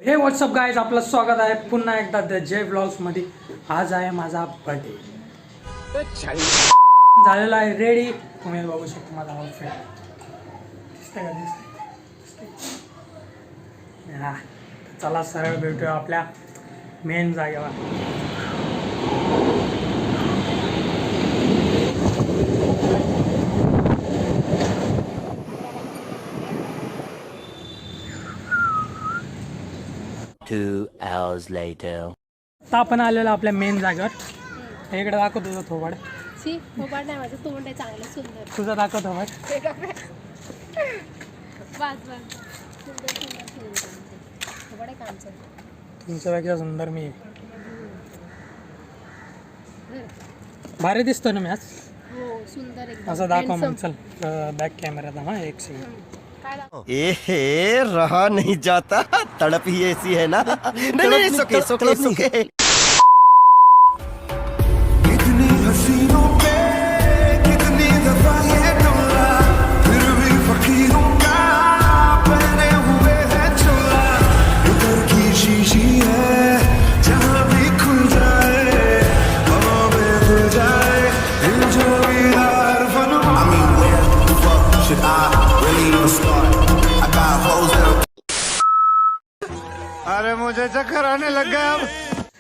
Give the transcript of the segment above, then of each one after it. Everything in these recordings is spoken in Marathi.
हे व्हॉट्सअप गाईज, आपलं स्वागत आहे पुन्हा एकदा द जय ब्लॉग्स मध्ये. आज आहे माझा बर्थडे. झालेला आहे रेडी. तुम्ही बघू शकता माझा आउटफिट. दिसतंय का? दिसतंय. हा, चला सरळ भेटूया आपल्या मेन जागेवर. Two hours later. आता आपण आलेलो आपल्या मेन जागेवर. इकडे दाखव तुझं थोबाड. थोबाड नाही, माझं तोंड आहे चांगलं सुंदर. तुझं दाखव थोबाड. बस सुंदर थोबाड आहे कामचं. तुमच्यापेक्षा सुंदर मी आहे. भारी दिसतो ना मी आज. हो सुंदर एकदम. असं दाखव मग. चल बॅक कॅमेरा हा एक सेकंड. ए रहा नहीं जाता, तड़प ही ऐसी है ना. नहीं सुके सुके. कितनी हसीनों पे कितनी दफा ये डोला, फिर भी फकीरों का पहने हुए है चोला. उधर की शीशी है जहाँ भी खुल जाए, हवा में खुल जाए दिल जो भी हार फनो. I mean where the fuck should I really even start? I got hoes that. अरे मुझे चक्कर आने लग गया अब.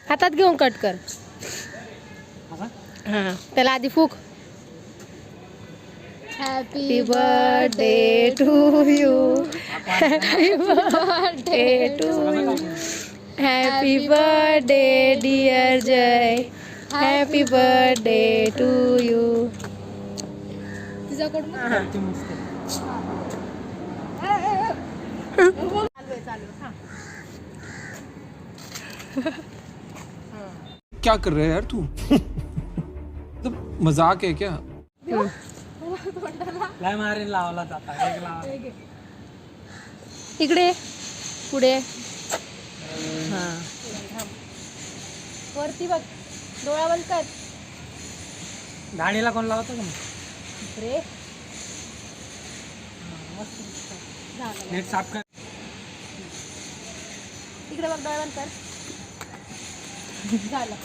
हातात घेऊन कट कर. हां त्याला आधी फूक. Happy birthday to you. Happy birthday to you. Happy birthday dear Jay. Happy birthday to you. तुझ्याकडून क्या कर रहा है यार तू? तो मजाक है क्या? लय मारीन लावला जाता. एक लावा. इकडे पुढे. हां वरती बघ. डोळा बंद कर. गाडीला कोण लावतो का मग? रे नीट साफ कर. इकडे बघ. डोळा बंद कर. झालं.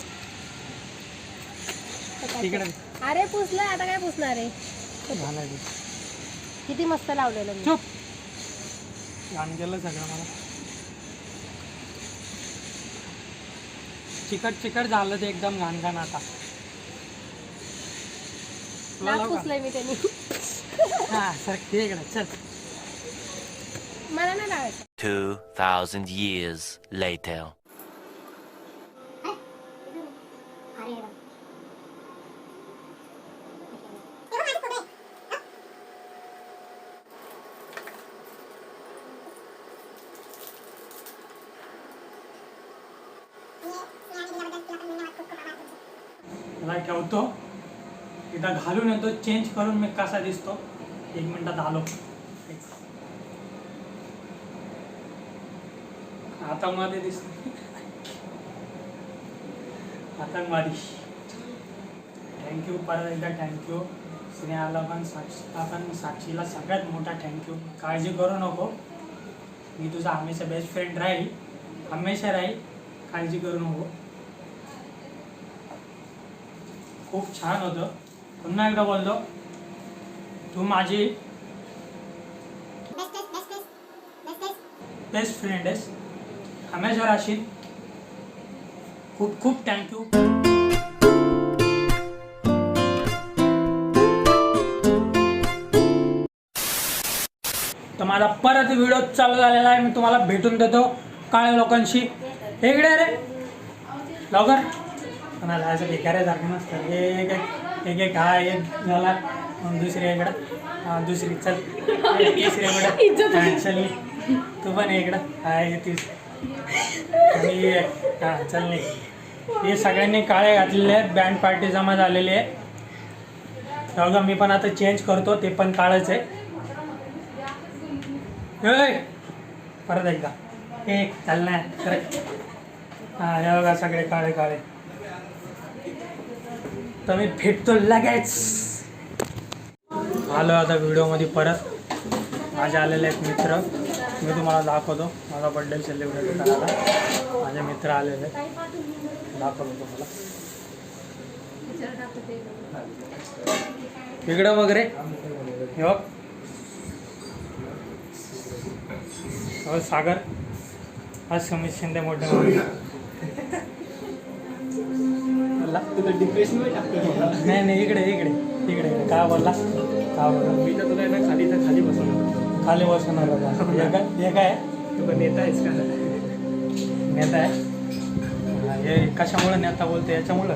इकडे अरे पुसलं. आता काय पुसणार आहे? झालं ते. किती मस्त लावलेलं मी. चुप. घाण केलं सगळं मला. चिकट झालं ते एकदम घाण आता. नाक पुसलंय मी त्यांनी. हा सर ते इकडे चल. मला नाही लावायचं. 2,000 years later. मला ठेवतो. एकदा घालून येतो. चेंज करून मी कसा दिसतो 1 मिनिटात आलो. आतंकवादी दिसतो. आतंकवादी. थँक्यू. परत एकदा थँक्यू. स्नेहाला पण साक्षीला सगळ्यात मोठा थँक्यू. काळजी करू नको. मी तुझा हमेशा बेस्ट फ्रेंड राहील. हमेशा राहील. काळजी करू नको. खूप छान होतं. पुन्हा एकदा बोलतो, तू माझी बेस्ट फ्रेंड आहेस. हमेशा राहशील. खूप खूप थँक्यू. तर माझा परत व्हिडिओ चालू झालेला आहे. मी तुम्हाला भेटून देतो काळ्या लोकांशी. इकडे रे लवकर. कोणाला असं भिकाऱ्यासारखं नसतं. एक हा एक झाला. दुसरी इकडं. हां दुसरी चल. तिसरी इकडं. चल तू पण इकडं. हा येतीस. आणि हां चल नाही. हे सगळ्यांनी काळे घातलेले आहेत. बँड पार्टी जमा झालेली आहे. बघा मी पण आता चेंज करतो. ते पण काळच आहे. परत एकदा. एक चाल नाही करेक्ट. हां हे बघा सगळे काळे काळे. तर मी भेटतो लगेच. आलो आता व्हिडिओमध्ये परत. माझे आलेले आहेत मित्र. मी तुम्हाला दाखवतो माझा बड्डे सेलिब्रेट करायला माझे मित्र आलेले दाखवतो तुम्हाला इकडं वगैरे हे बघ सागर आज समीर शिंदे मोठे नाही नाही इकडे इकडे इकडे काय बोलला काय बोलला मी तर तुला खाली बसवणार खाली बसवणार होता हे काय तू नेता आहेस का नेता आहे हे कशामुळं नेता बोलते याच्यामुळं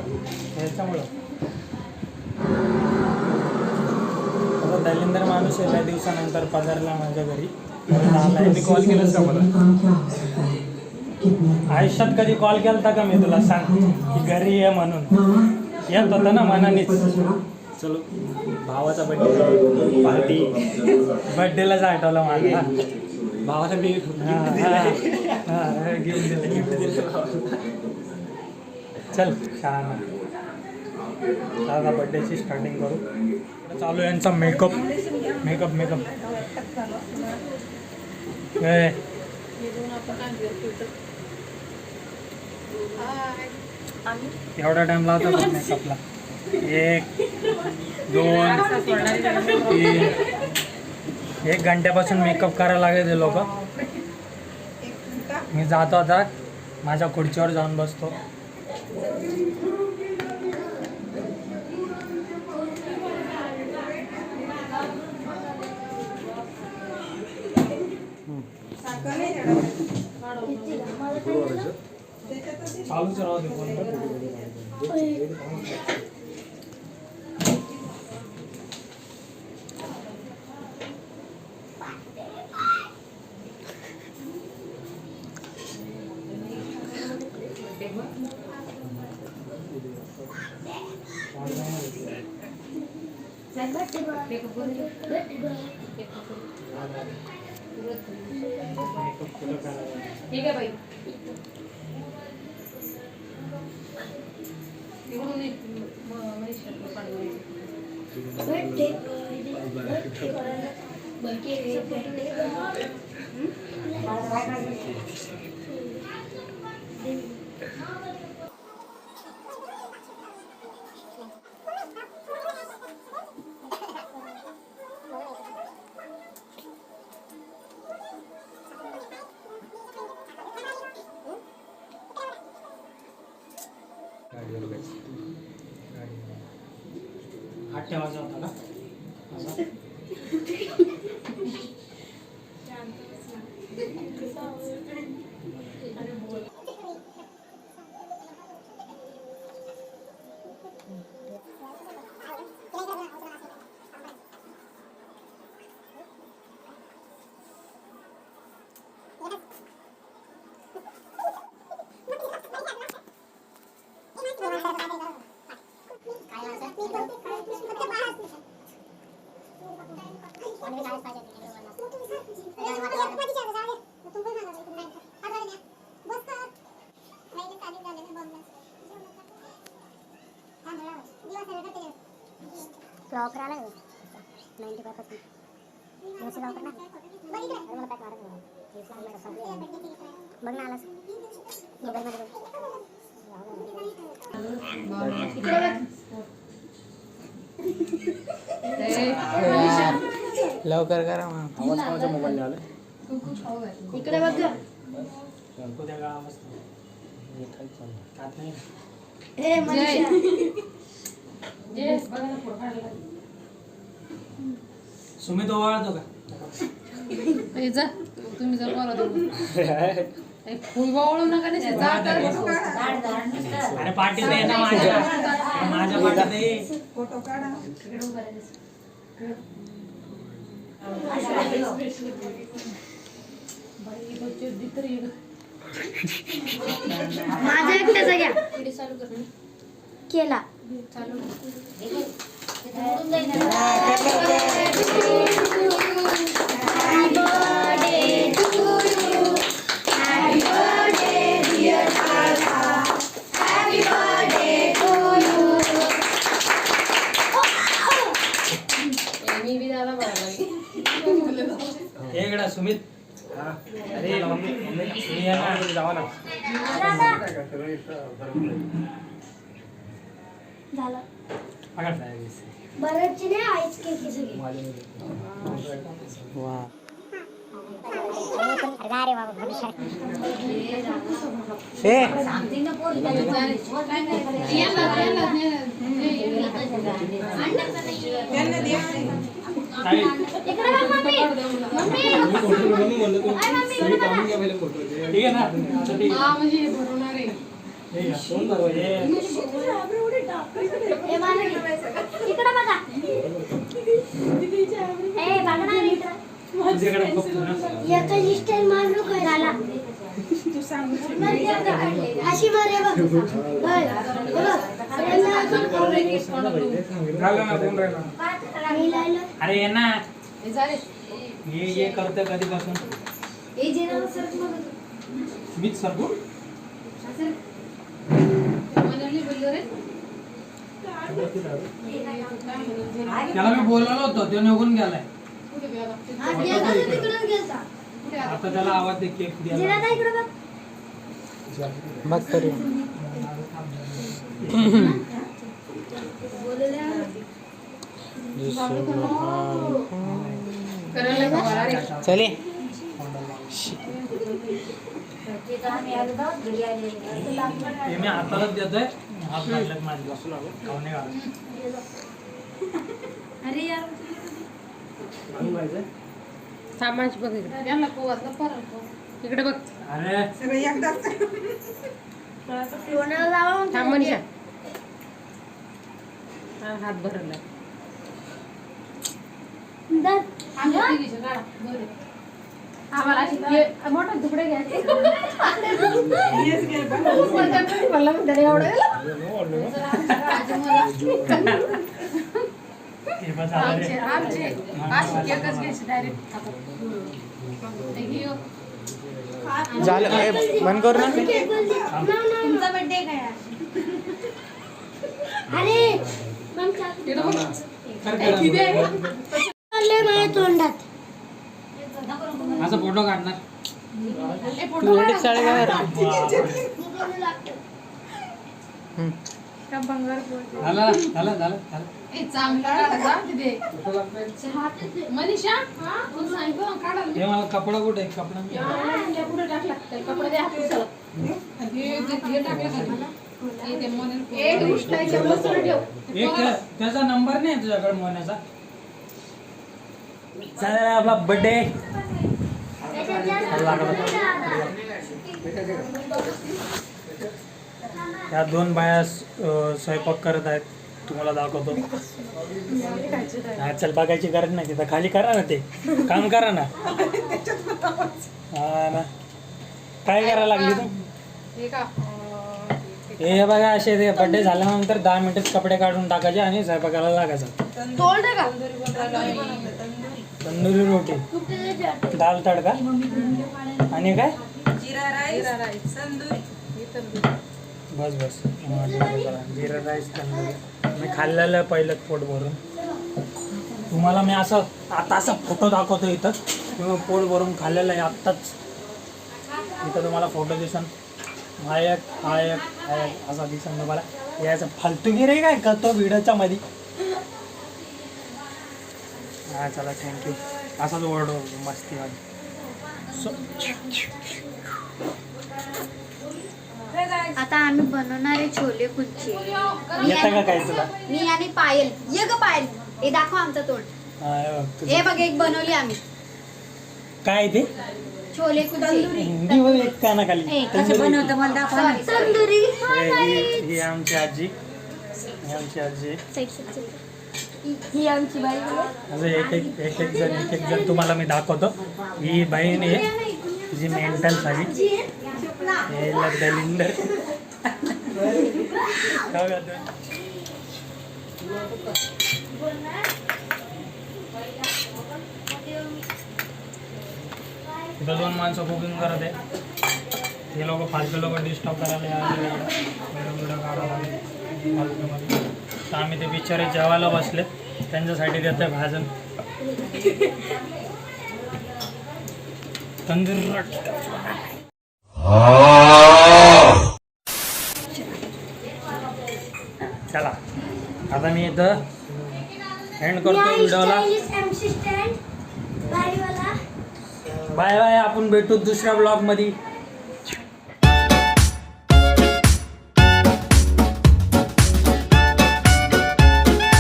आता दलिंदर माणूस आहे काही दिवसानंतर पगारला माझ्या घरी मी कॉल केलास का मला आयुष्यात कधी कॉल केला का मी तुला सांग की घरी ये म्हणून येत होतं ना मनानेच चलो भावाचा बड्डे पार्टी बड्डेलाच आठवलं माझा भावाला मी गिफ्ट दिलं चल छान आता बड्डेची स्टार्टिंग करू चालू यांचा मेकअप एवढा टाइम लावतो मेकअपला 1 2 3 1 घंट्यापासून मेकअप करायला लागले लोक मी जातो आता माझ्या खुर्चीवर जाऊन बसतो चालूच राहू दे ठीक आहे बाई हात ठेवायचा होता ना ऑफर आला 95% ऑफर ना मला पॅक बघ ना आलास लवकर करा आवाज माझ्या मोबाईल आला इकडे बघ उद्या गाळा मस्त ए मनीषा सुमित ओवाळतो का जा तुम्ही जर बोला फुल वाळू नका अरे पाठी दे ना माझ्या पाठी दे फोटो काढा माझ्या एकट्याचा घ्या केला सुमित अरे हे आहे ना, जावा ना. झालं पकड साहेब. बरंच नाही आईच केक सगळी इकडे बघ मम्मी ठीक आहे ना आता ठीक आहे. म्हणजे हे भरवणार आहे. ठीक आहे. हे मागे इकडे बघा ए बघ ना इकडे तुझ्याकडे बघतो ना. याचा स्टाईल मारू काय झाला अशी मारे बघ होय. हे बघ यांना अजून झालं ना, कोण राहिलं? मी लायलं अरे ये ना, हे झाले. ये करतं कधीपासून. ए जेना सर मग मीच सरकू. मनवली बोललो रे. त्याला मी बोललो होतो, तो निघून गेलाय. कुठे गेला? आज गेला तर तिकडे गेलता कुठे आला? आता त्याला आवाज दे, केक जेना द्यायला. ना इकडे बघ करायला का मला रे? चले. हे मी हातालाच देतोय. हात लागल्यात माझ्या. खाऊ नाही घालत. अरे यार सामाज बघ इकडे. यांना पोवातलं परत इकडे बघ. अरे कोणाला लावा थांब मनीषा. हा, हात भरला. आमच्या तिघीचे काढा. बरं. आम्हाला अशी मोठा तुकडे घ्यायचे. मला म्हणते रे एवढं. हे बस आलं रे. आमचे अशी केकच घ्यायची डायरेक्ट. झालं बंद करू ना. तुमचा बर्थडे काय अरे मग चालले माझ्या तोंडात माझा फोटो काढणार. तू एडिट साडे काय झालं झालं झालं झालं. मनीषा तू सांगितलं ना काढायला. हे मला कपडा कुठे आहे? कपडा मी- पुढे टाकला कपडे द्या पुसायला. हे टाकलं का? हे ते मनोहर एक उष्टायच्या वस्तू ठेव. एक त्याचा नंबर नाही तुझ्याकडे मोहण्याचा. चालेल आपला बर्थडे. या दोन बाया स्वयंपाक करत आहेत. तुम्हाला दाखवतो. हा, चल बघायची गरज नाही. तिथं खाली करा ना, ते काम करा ना. हा ना, काय करायला लागली तू? हे का हे बघा, असे ते बर्थडे झाल्यानंतर 10 मिनिटच कपडे काढून टाकायचे आणि स्वयंपाकाला लागायचं. तोड का तंदुरी रोटी, दाल तडका आणि काय जिरा राईस तंदुरी. बस बस. जिरा राईस तंदुरी मी खाल्लेलं आहे पहिलं पोट भरून. तुम्हाला मी असं आता असं फोटो दाखवतो इथं. तुम्ही पोट भरून खाल्लेलं आहे आत्ताच. इथं तुम्हाला फोटो दिसन. हा एक असा दिसन तुम्हाला. याचं फालतूगिरी काय करतो व्हिडिओच्या मध्ये. हा चला, थँक्यू. असाच ओरडो मस्ती आता आम्ही बनवणार आहे छोले कुलचे. येतं का काय तुला? मी आणि पायल. ये ग पायल, हे दाखव आमचं तोंड. हा, हे बघ तुझं. हे बघ एक बनवली आम्ही काय ते छोले कुलचे. हिंदीमध्ये एक कानाखाली बनवतो मला दाखव. तंदुरी ही आमची आजी. ही आमची आजी. ही आमची बाई. असं एक जण तुम्हाला मी दाखवतो. ही बहीण आहे, तिची मेंटल झाली. हे लग्दलिंदर. काय करतोय? इथं 2 माणसं कुकिंग करत आहे. हे लोक फालतू लोक डिस्टर्ब करायला व्हिडिओ काढायला फालतूमध्ये. तर आम्ही ते बिचारे जेवायला बसले, त्यांच्यासाठी देतोय भाजन. तंदूर. चला आता मी इथं एंड करतो व्हिडिओला. MC stand गाडीवाला. Bye bye. आपण भेटू दुसऱ्या ब्लॉग मध्ये.